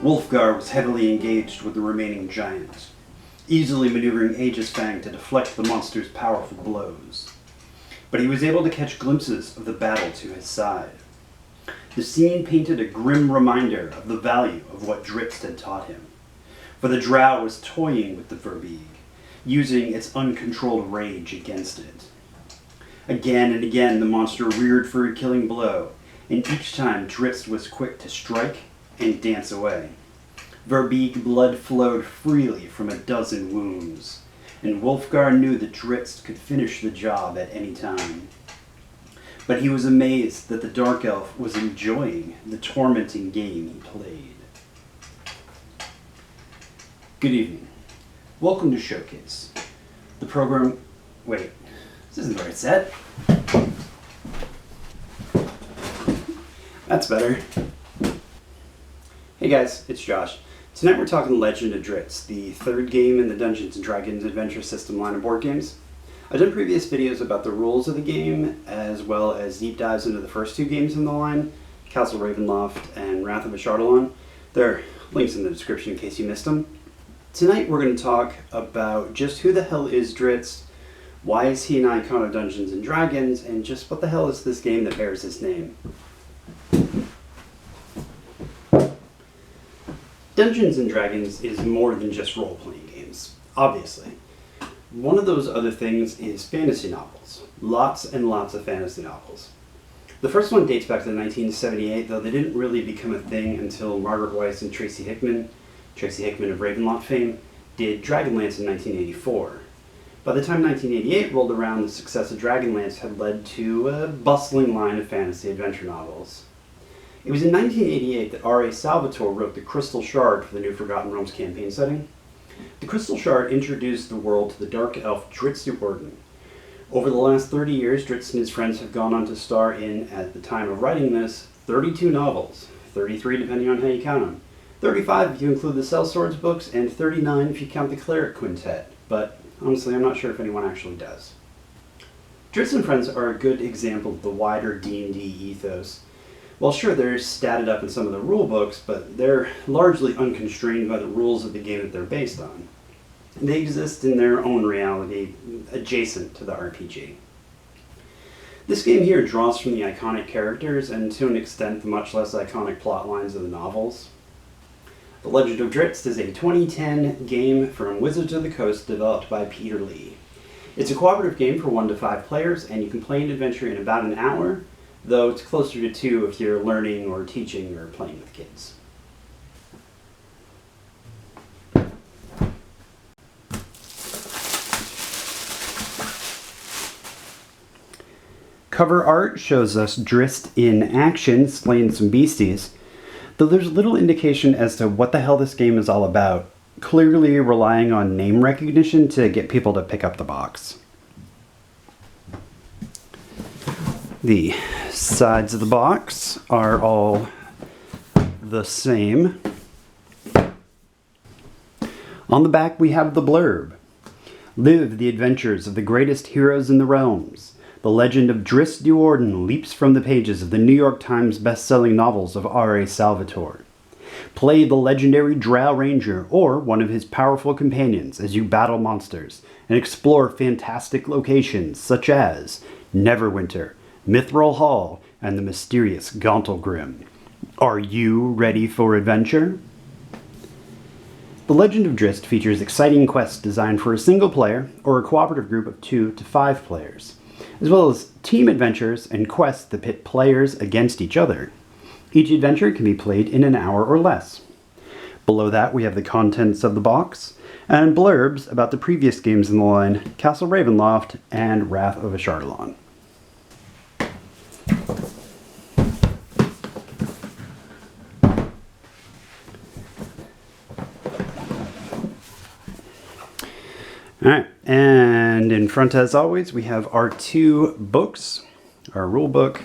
Wulfgar was heavily engaged with the remaining giant, easily maneuvering Aegis Fang to deflect the monster's powerful blows. But he was able to catch glimpses of the battle to his side. The scene painted a grim reminder of the value of what Drizzt had taught him, for the drow was toying with the Verbeeg, using its uncontrolled rage against it. Again and again the monster reared for a killing blow, and each time Drizzt was quick to strike and dance away. Verbeeg blood flowed freely from a dozen wounds, and Wulfgar knew that Drizzt could finish the job at any time. But he was amazed that the Dark Elf was enjoying the tormenting game he played. Good evening. Welcome to Showcase. The program... Wait, this isn't the right set. That's better. Hey guys, it's Josh. Tonight we're talking Legend of Drizzt, the third game in the Dungeons & Dragons Adventure System line of board games. I've done previous videos about the rules of the game, as well as deep dives into the first two games in the line, Castle Ravenloft and Wrath of Ashardalon. There are links in the description in case you missed them. Tonight we're going to talk about just who the hell is Drizzt, why is he an icon of Dungeons & Dragons, and just what the hell is this game that bears his name. Dungeons & Dragons is more than just role-playing games, obviously. One of those other things is fantasy novels. Lots and lots of fantasy novels. The first one dates back to 1978, though they didn't really become a thing until Margaret Weis and Tracy Hickman of Ravenloft fame, did Dragonlance in 1984. By the time 1988 rolled around, the success of Dragonlance had led to a bustling line of fantasy adventure novels. It was in 1988 that R.A. Salvatore wrote The Crystal Shard for the New Forgotten Realms campaign setting. The Crystal Shard introduced the world to the dark elf Drizzt Do'Urden. Over the last 30 years, Drizzt and his friends have gone on to star in, at the time of writing this, 32 novels, 33 depending on how you count them, 35 if you include the Sellswords books, and 39 if you count the Cleric Quintet, but honestly I'm not sure if anyone actually does. Drizzt and Friends are a good example of the wider D&D ethos. Well, sure, they're statted up in some of the rule books, but they're largely unconstrained by the rules of the game that they're based on. They exist in their own reality, adjacent to the RPG. This game here draws from the iconic characters and, to an extent, the much less iconic plot lines of the novels. The Legend of Drizzt is a 2010 game from Wizards of the Coast developed by Peter Lee. It's a cooperative game for 1 to 5 players, and you can play an adventure in about an hour, though it's closer to 2 if you're learning or teaching or playing with kids. Cover art shows us Drizzt in action slaying some beasties, though there's little indication as to what the hell this game is all about, clearly relying on name recognition to get people to pick up the box. The sides of the box are all the same. On the back we have the blurb. Live the adventures of the greatest heroes in the realms. The Legend of Drizzt Do'Urden leaps from the pages of the New York Times best-selling novels of R.A. Salvatore. Play the legendary Drow Ranger or one of his powerful companions as you battle monsters and explore fantastic locations such as Neverwinter, Mithril Hall, and the mysterious Gauntlgrim. Are you ready for adventure? The Legend of Drizzt features exciting quests designed for a single player or a cooperative group of 2 to 5 players, as well as team adventures and quests that pit players against each other. Each adventure can be played in an hour or less. Below that we have the contents of the box and blurbs about the previous games in the line, Castle Ravenloft and Wrath of Ashardalon. Alright, and in front as always we have our 2 books, our rule book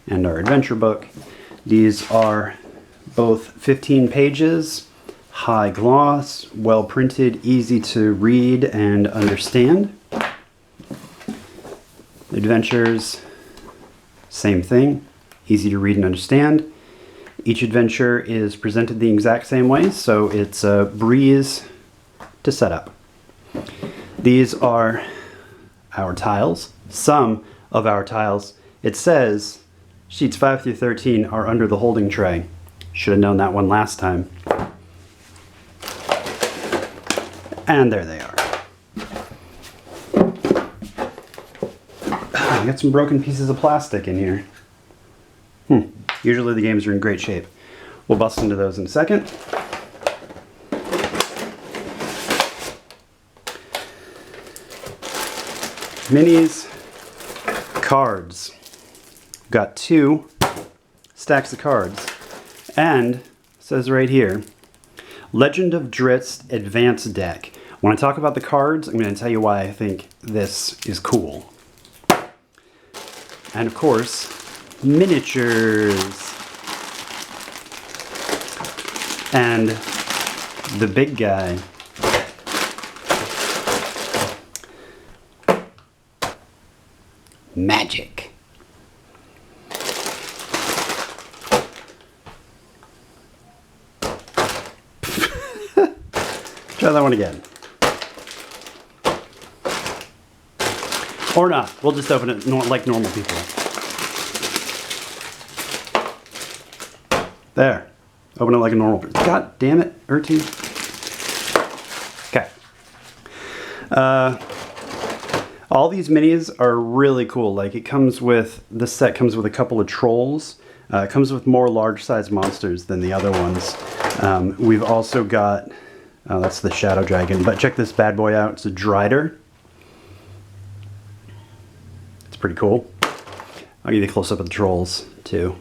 and our adventure book. These are both 15 pages, high gloss, well printed, easy to read and understand. Adventures, same thing, easy to read and understand. Each adventure is presented the exact same way, so it's a breeze to set up. These are our tiles. Some of our tiles, it says sheets 5 through 13 are under the holding tray. Should have known that one last time. And there they are. I got some broken pieces of plastic in here. Usually the games are in great shape. We'll bust into those in a second. Minis, cards. We've got 2 stacks of cards. And it says right here, Legend of Drizzt Advanced Deck. When I talk about the cards, I'm going to tell you why I think this is cool. And of course, miniatures. And the big guy. Magic. Try that one again. Or not. We'll just open it like normal people. There. Open it like a normal person. God damn it, Urti. Okay. All these minis are really cool. Like, this set comes with a couple of trolls. It comes with more large-sized monsters than the other ones. We've also got, that's the Shadow Dragon, but check this bad boy out. It's a Drider. It's pretty cool. I'll give you a close-up of the trolls, too.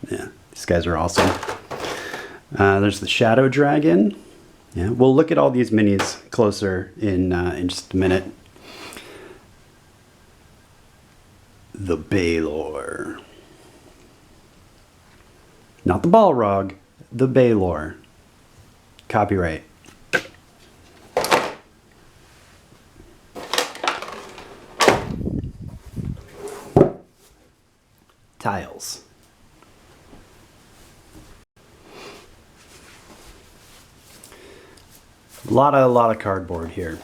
Yeah, these guys are awesome. There's the Shadow Dragon. Yeah, we'll look at all these minis closer in just a minute. The Baylor. Not the Balrog, the Baylor. Copyright. Tiles. A lot of cardboard here.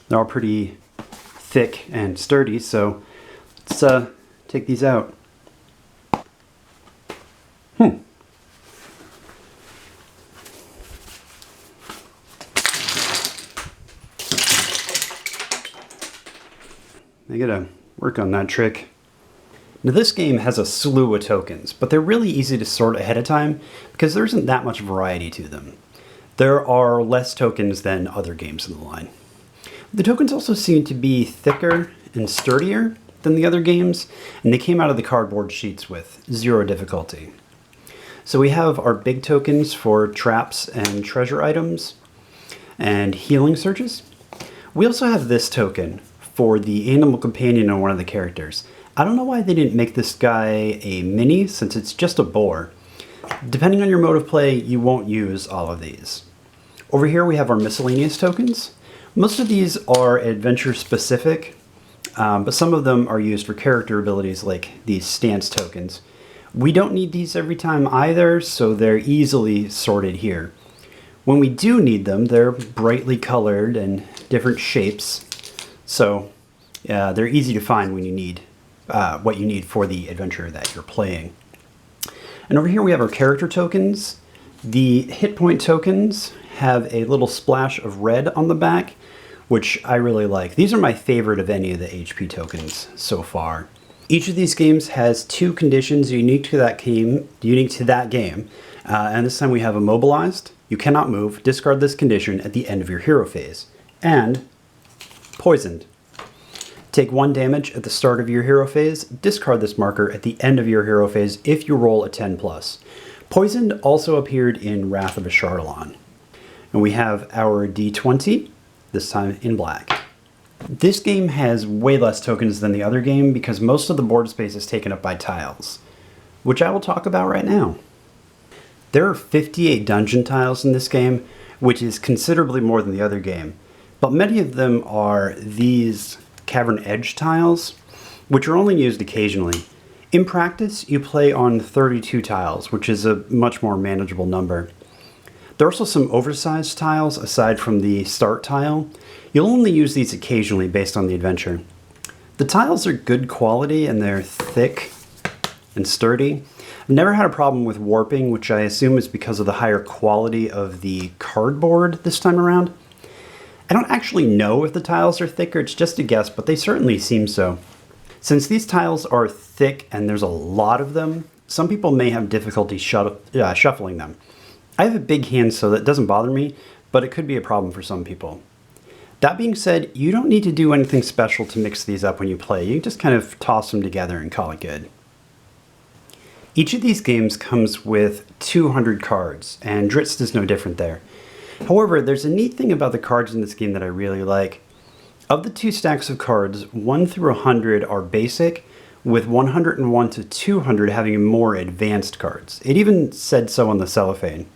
They're all pretty thick and sturdy, so let's take these out. I gotta work on that trick. Now this game has a slew of tokens, but they're really easy to sort ahead of time because there isn't that much variety to them. There are less tokens than other games in the line. The tokens also seem to be thicker and sturdier than the other games, and they came out of the cardboard sheets with 0 difficulty. So we have our big tokens for traps and treasure items and healing searches. We also have this token for the animal companion on one of the characters. I don't know why they didn't make this guy a mini, since it's just a boar. Depending on your mode of play, you won't use all of these. Over here we have our miscellaneous tokens. Most of these are adventure specific, but some of them are used for character abilities like these stance tokens. We don't need these every time either, so they're easily sorted here. When we do need them, they're brightly colored and different shapes, so they're easy to find when you need what you need for the adventure that you're playing. And over here we have our character tokens. The hit point tokens have a little splash of red on the back, which I really like. These are my favorite of any of the HP tokens so far. Each of these games has 2 conditions unique to that game, and this time we have immobilized, you cannot move, discard this condition at the end of your hero phase, and poisoned. Take 1 damage at the start of your hero phase, discard this marker at the end of your hero phase if you roll a 10+. Poisoned also appeared in Wrath of Ashardalon. And we have our D20, this time in black. This game has way less tokens than the other game because most of the board space is taken up by tiles, which I will talk about right now. There are 58 dungeon tiles in this game, which is considerably more than the other game, but many of them are these cavern edge tiles, which are only used occasionally. In practice, you play on 32 tiles, which is a much more manageable number. There are also some oversized tiles aside from the start tile. You'll only use these occasionally based on the adventure. The tiles are good quality and they're thick and sturdy. I've never had a problem with warping, which I assume is because of the higher quality of the cardboard this time around. I don't actually know if the tiles are thicker, it's just a guess, but they certainly seem so. Since these tiles are thick and there's a lot of them, some people may have difficulty shuffling them. I have a big hand, so that doesn't bother me, but it could be a problem for some people. That being said, you don't need to do anything special to mix these up when you play. You can just kind of toss them together and call it good. Each of these games comes with 200 cards, and Drizzt is no different there. However, there's a neat thing about the cards in this game that I really like. Of the 2 stacks of cards, 1 through 100 are basic, with 101 to 200 having more advanced cards. It even said so on the cellophane.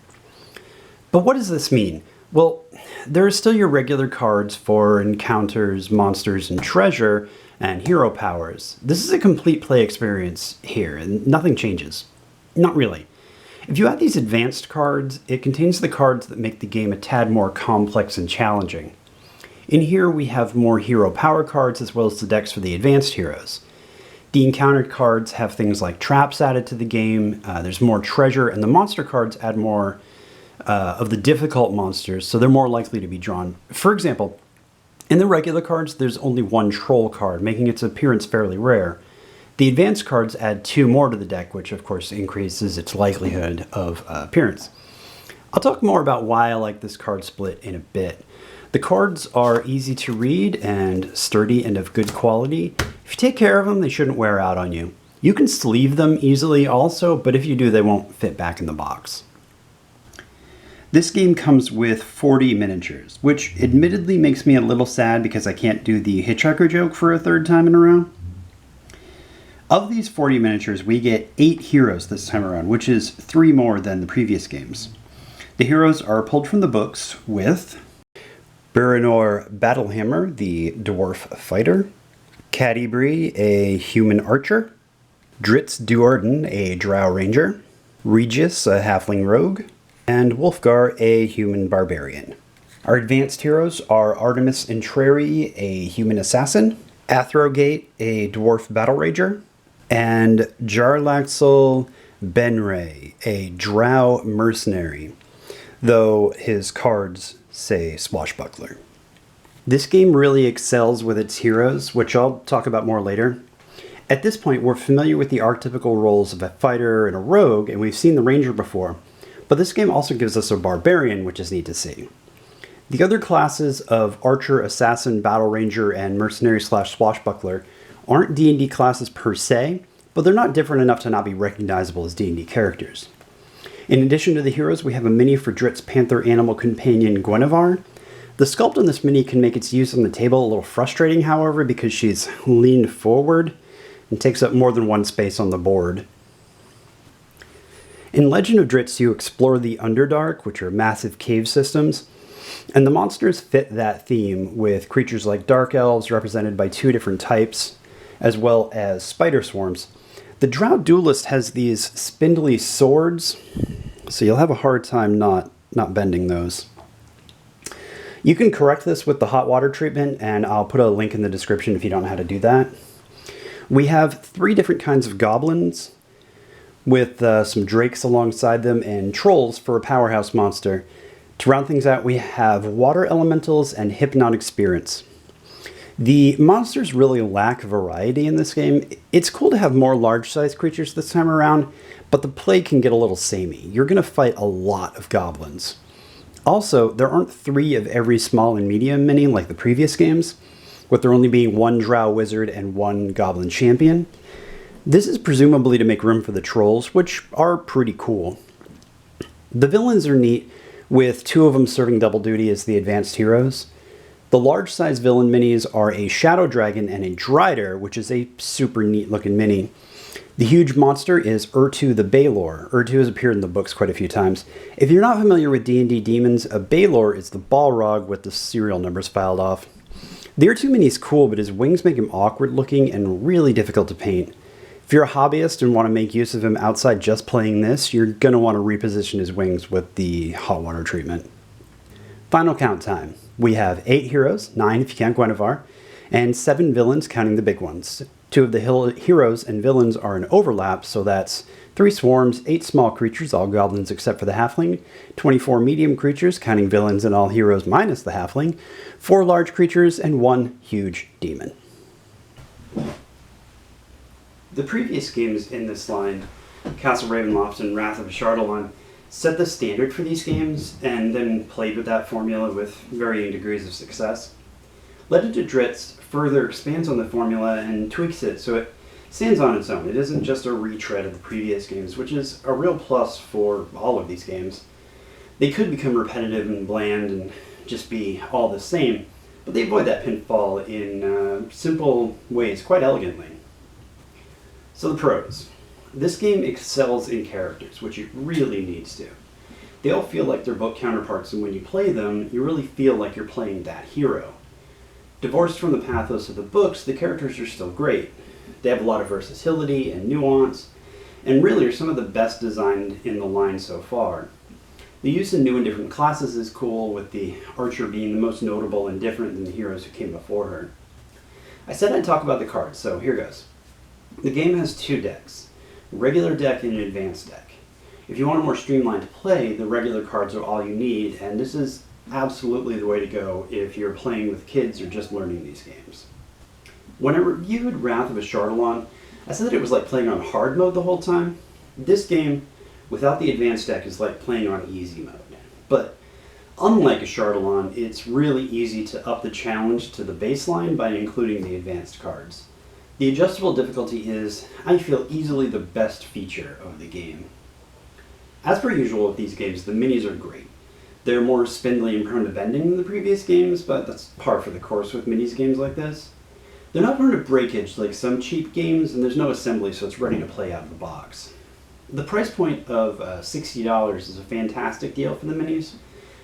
But what does this mean? Well, there are still your regular cards for encounters, monsters, and treasure, and hero powers. This is a complete play experience here, and nothing changes. Not really. If you add these advanced cards, it contains the cards that make the game a tad more complex and challenging. In here we have more hero power cards as well as the decks for the advanced heroes. The encounter cards have things like traps added to the game, there's more treasure, and the monster cards add more of the difficult monsters, so they're more likely to be drawn. For example, in the regular cards, there's only 1 troll card, making its appearance fairly rare. The advanced cards add 2 more to the deck, which of course increases its likelihood of appearance. I'll talk more about why I like this card split in a bit. The cards are easy to read and sturdy and of good quality. If you take care of them, they shouldn't wear out on you. You can sleeve them easily also, but if you do, they won't fit back in the box. This game comes with 40 miniatures, which admittedly makes me a little sad because I can't do the hitchhiker joke for a 3rd time in a row. Of these 40 miniatures, we get 8 heroes this time around, which is 3 more than the previous games. The heroes are pulled from the books with Baranor Battlehammer, the dwarf fighter, Catti-brie, a human archer, Drizzt Do'Urden, a drow ranger, Regis, a halfling rogue, and Wulfgar, a human barbarian. Our advanced heroes are Artemis Entreri, a human assassin, Athrogate, a dwarf battle rager, and Jarlaxle Benray, a drow mercenary, though his cards say swashbuckler. This game really excels with its heroes, which I'll talk about more later. At this point, we're familiar with the archetypical roles of a fighter and a rogue, and we've seen the ranger before. But this game also gives us a barbarian, which is neat to see. The other classes of archer, assassin, battle ranger, and mercenary/swashbuckler aren't D&D classes per se, but they're not different enough to not be recognizable as D&D characters. In addition to the heroes, we have a mini for Drizzt's panther animal companion Guinevere. The sculpt on this mini can make its use on the table a little frustrating, however, because she's leaned forward and takes up more than 1 space on the board. In Legend of Drizzt, you explore the Underdark, which are massive cave systems, and the monsters fit that theme with creatures like dark elves represented by 2 different types, as well as spider swarms. The drow duelist has these spindly swords, so you'll have a hard time not bending those. You can correct this with the hot water treatment, and I'll put a link in the description if you don't know how to do that. We have 3 different kinds of goblins, with some drakes alongside them and trolls for a powerhouse monster. To round things out, we have water elementals and hypnotic spirits. The monsters really lack variety in this game. It's cool to have more large-sized creatures this time around, but the play can get a little samey. You're going to fight a lot of goblins. Also, there aren't 3 of every small and medium mini like the previous games, with there only being 1 drow wizard and 1 goblin champion. This is presumably to make room for the trolls, which are pretty cool. The villains are neat, with 2 of them serving double duty as the advanced heroes. The large-size villain minis are a Shadow Dragon and a Drider, which is a super neat-looking mini. The huge monster is Urtu the Baelor. Urtu has appeared in the books quite a few times. If you're not familiar with D&D demons, a Baelor is the Balrog with the serial numbers filed off. The Urtu mini is cool, but his wings make him awkward-looking and really difficult to paint. If you're a hobbyist and want to make use of him outside just playing this, you're going to want to reposition his wings with the hot water treatment. Final count time. We have 8 heroes, 9 if you count Guinevere, and 7 villains counting the big ones. 2 of the heroes and villains are in overlap, so that's 3 swarms, 8 small creatures, all goblins except for the halfling, 24 medium creatures, counting villains and all heroes minus the halfling, 4 large creatures, and 1 huge demon. The previous games in this line, Castle Ravenloft and Wrath of Ashardalon, set the standard for these games and then played with that formula with varying degrees of success. Legend of Drizzt further expands on the formula and tweaks it so it stands on its own. It isn't just a retread of the previous games, which is a real plus for all of these games. They could become repetitive and bland and just be all the same, but they avoid that pitfall in simple ways quite elegantly. So the pros. This game excels in characters, which it really needs to. They all feel like their book counterparts, and when you play them, you really feel like you're playing that hero. Divorced from the pathos of the books, the characters are still great. They have a lot of versatility and nuance, and really are some of the best designed in the line so far. The use of new and different classes is cool, with the archer being the most notable and different than the heroes who came before her. I said I'd talk about the cards, so here goes. The game has 2 decks, a regular deck and an advanced deck. If you want a more streamlined play, the regular cards are all you need, and this is absolutely the way to go if you're playing with kids or just learning these games. When I reviewed Wrath of Ashardalon, I said that it was like playing on hard mode the whole time. This game, without the advanced deck, is like playing on easy mode. But unlike Ashardalon, it's really easy to up the challenge to the baseline by including the advanced cards. The adjustable difficulty is, I feel, easily the best feature of the game. As per usual with these games, the minis are great. They're more spindly and prone to bending than the previous games, but that's par for the course with minis games like this. They're not prone to breakage like some cheap games, and there's no assembly, so it's ready to play out of the box. The price point of $60 is a fantastic deal for the minis,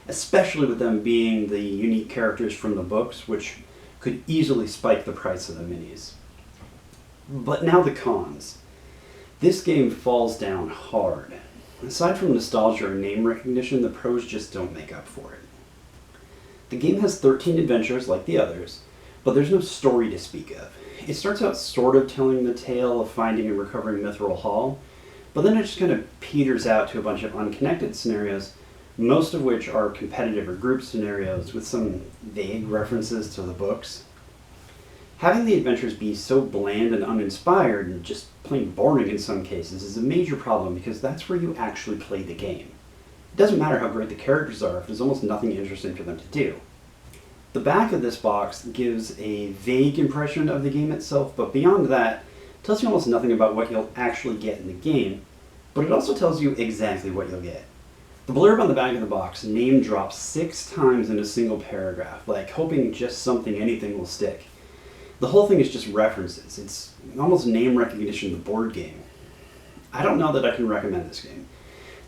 especially with them being the unique characters from the books, which could easily spike the price of the minis. But now the cons. This game falls down hard. Aside from nostalgia or name recognition, the pros just don't make up for it. The game has 13 adventures like the others, but there's no story to speak of. It starts out sort of telling the tale of finding and recovering Mithril Hall, but then it just kind of peters out to a bunch of unconnected scenarios, most of which are competitive or group scenarios with some vague references to the books. Having the adventures be so bland and uninspired and just plain boring in some cases is a major problem, because that's where you actually play the game. It doesn't matter how great the characters are if there's almost nothing interesting for them to do. The back of this box gives a vague impression of the game itself, but beyond that, it tells you almost nothing about what you'll actually get in the game, but it also tells you exactly what you'll get. The blurb on the back of the box name drops 6 times in a single paragraph, like hoping just something, anything will stick. The whole thing is just references. It's almost name recognition of the board game. I don't know that I can recommend this game.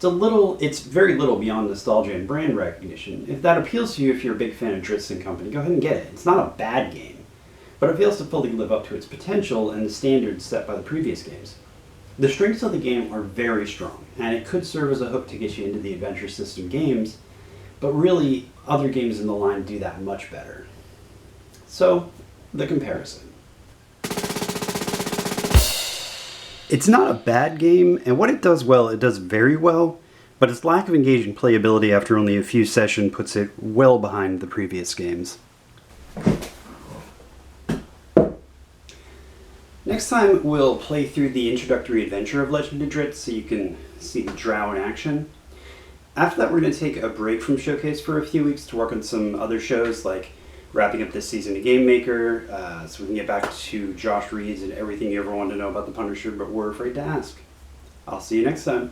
It's very little beyond nostalgia and brand recognition. If that appeals to you, if you're a big fan of Drizzt and Company, go ahead and get it. It's not a bad game, but it fails to fully live up to its potential and the standards set by the previous games. The strengths of the game are very strong, and it could serve as a hook to get you into the adventure system games, but really, other games in the line do that much better. So, the comparison. It's not a bad game, and what it does well, it does very well, but its lack of engaging playability after only a few sessions puts it well behind the previous games. Next time we'll play through the introductory adventure of Legend of Drizzt so you can see the drow in action. After that, we're going to take a break from Showcase for a few weeks to work on some other shows, like wrapping up this season of Game Maker, so we can get back to Josh Reed's and everything you ever wanted to know about the Punisher but were afraid to ask. I'll see you next time.